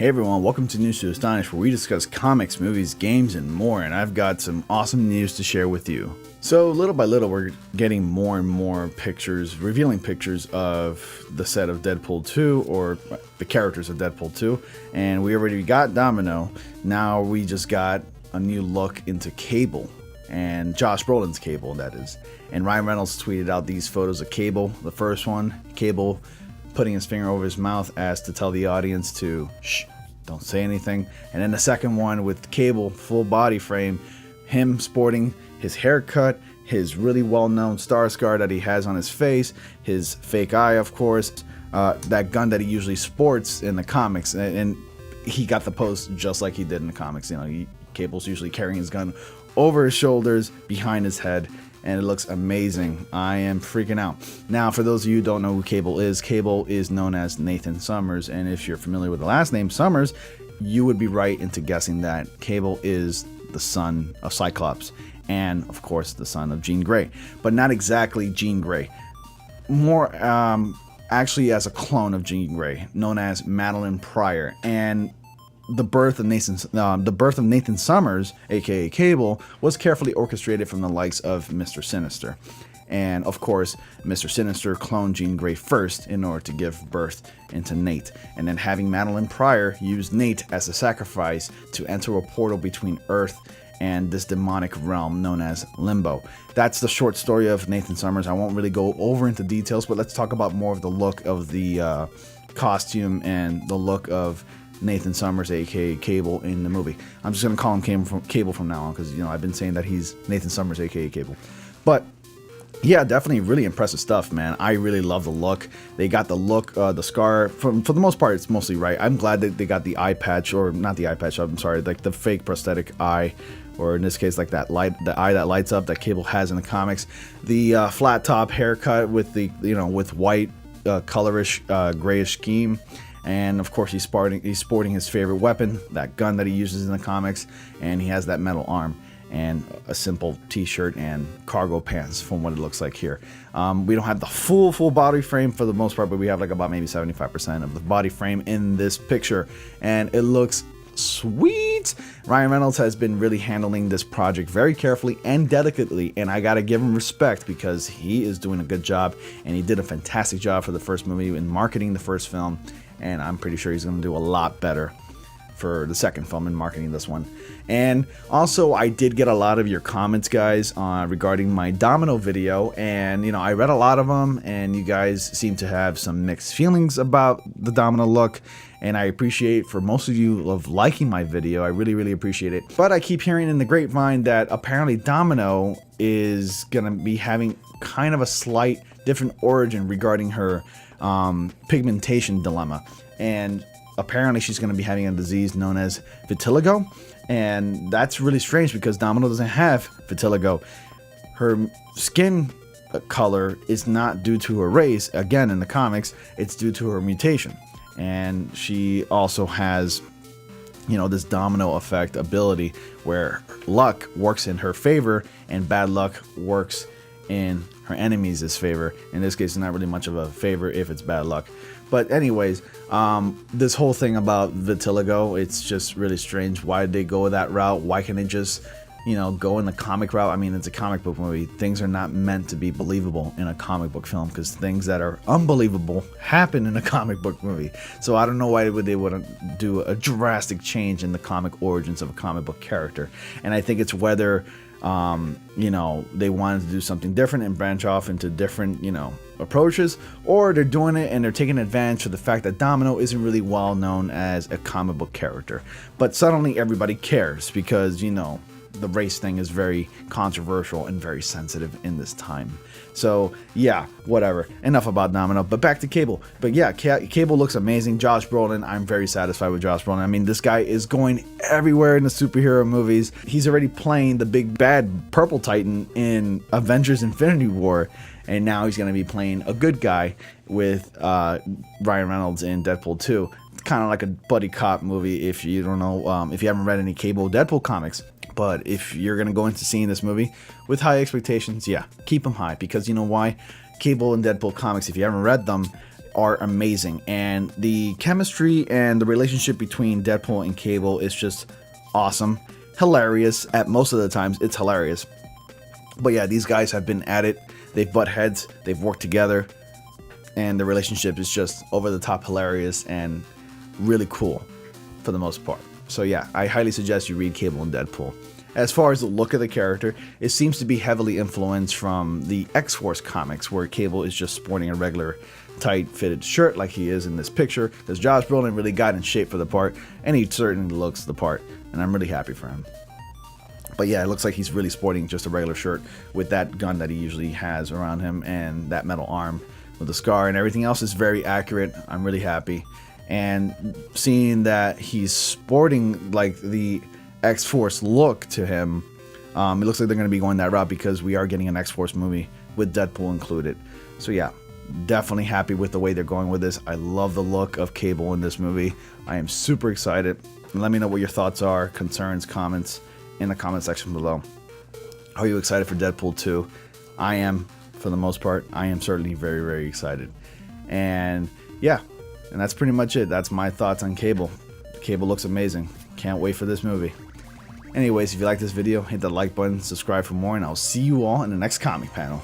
Hey everyone, welcome to News to Astonish, where we discuss comics, movies, games, and more, and I've got some awesome news to share with you. So little by little, we're getting more and more pictures, revealing pictures of the set of Deadpool 2, or the characters of Deadpool 2, and we already got Domino. Now we just got a new look into Cable, and Josh Brolin's Cable, that is. And Ryan Reynolds tweeted out these photos of Cable. The first one, Cable putting his finger over his mouth as to tell the audience to shh, don't say anything. And then the second one with Cable, full body frame, him sporting his haircut, his really well-known star scar that he has on his face, his fake eye, of course, that gun that he usually sports in the comics, and he got the pose just like he did in the comics. You know, Cable's usually carrying his gun over his shoulders, behind his head, and it looks amazing. I am freaking out. Now, for those of you who don't know who Cable is known as Nathan Summers, and if you're familiar with the last name Summers, you would be right into guessing that Cable is the son of Cyclops, and of course the son of Jean Grey, but not exactly Jean Grey. More actually as a clone of Jean Grey, known as Madeline Pryor. And the birth of Nathan Summers, aka Cable, was carefully orchestrated from the likes of Mr. Sinister. And of course, Mr. Sinister cloned Jean Grey first in order to give birth into Nate, and then having Madeline Pryor use Nate as a sacrifice to enter a portal between Earth and this demonic realm known as Limbo. That's the short story of Nathan Summers. I won't really go over into details, but let's talk about more of the look of the costume and the look of Nathan Summers, aka Cable, in the movie. I'm just gonna call him Cable from now on, because I've been saying that he's Nathan Summers, aka Cable. But yeah, definitely really impressive stuff, man. I really love the look. They got the look, the scar. For the most part, it's mostly right. I'm glad that they got the eye patch, or not the eye patch. I'm sorry, like the fake prosthetic eye, or in this case, like the eye that lights up that Cable has in the comics. The flat top haircut with the with white, colorish, grayish scheme. And of course, he's sporting his favorite weapon, that gun that he uses in the comics, and he has that metal arm and a simple t-shirt and cargo pants from what it looks like here. We don't have the full body frame for the most part, but we have like about maybe 75% of the body frame in this picture, and it looks sweet. Ryan Reynolds has been really handling this project very carefully and delicately, and I gotta give him respect because he is doing a good job, and he did a fantastic job for the first movie in marketing the first film, and I'm pretty sure he's gonna do a lot better for the second film in marketing this one. And also, I did get a lot of your comments, guys, regarding my Domino video, and I read a lot of them, and you guys seem to have some mixed feelings about the Domino look, and I appreciate for most of you of liking my video. I really appreciate it. But I keep hearing in the grapevine that apparently Domino is gonna be having kind of a slight different origin regarding her pigmentation dilemma, and apparently she's going to be having a disease known as vitiligo, and that's really strange because Domino doesn't have vitiligo. Her skin color is not due to her race. Again, in the comics, it's due to her mutation, and she also has this domino effect ability where luck works in her favor and bad luck works in her enemies' favor. In this case, it's not really much of a favor if it's bad luck. But anyways, this whole thing about vitiligo, it's just really strange. Why did they go that route? Why can't they just, go in the comic route? I mean, it's a comic book movie. Things are not meant to be believable in a comic book film, because things that are unbelievable happen in a comic book movie. So I don't know why they wouldn't do a drastic change in the comic origins of a comic book character. And I think it's whether they wanted to do something different and branch off into different, approaches, or they're doing it and they're taking advantage of the fact that Domino isn't really well known as a comic book character. But suddenly everybody cares because, the race thing is very controversial and very sensitive in this time. So yeah, whatever. Enough about Domino, but back to Cable. But yeah, Cable looks amazing. Josh Brolin, I'm very satisfied with Josh Brolin. I mean, this guy is going everywhere in the superhero movies. He's already playing the big bad Purple Titan in Avengers Infinity War, and now he's going to be playing a good guy with Ryan Reynolds in Deadpool 2. It's kind of like a buddy cop movie if you don't know, if you haven't read any Cable Deadpool comics. But if you're going to go into seeing this movie with high expectations, yeah, keep them high, because you know why? Cable and Deadpool comics, if you haven't read them, are amazing, and the chemistry and the relationship between Deadpool and Cable is just awesome. Hilarious. At most of the times, it's hilarious. But yeah, these guys have been at it. They've butt heads. They've worked together. And the relationship is just over the top hilarious and really cool for the most part. So yeah, I highly suggest you read Cable and Deadpool. As far as the look of the character, it seems to be heavily influenced from the X-Force comics, where Cable is just sporting a regular tight-fitted shirt like he is in this picture, because Josh Brolin really got in shape for the part, and he certainly looks the part, and I'm really happy for him. But yeah, it looks like he's really sporting just a regular shirt with that gun that he usually has around him and that metal arm with the scar, and everything else is very accurate. I'm really happy. And seeing that he's sporting like the X-Force look to him, it looks like they're going to be going that route, because we are getting an X-Force movie with Deadpool included. So yeah, definitely happy with the way they're going with this. I love the look of Cable in this movie. I am super excited. Let me know what your thoughts are, concerns, comments in the comment section below. Are you excited for Deadpool 2? I am, for the most part. I am certainly very, very excited. And yeah, and that's pretty much it. That's my thoughts on Cable. Cable looks amazing. Can't wait for this movie. Anyways, if you like this video, hit the like button, subscribe for more, and I'll see you all in the next comic panel.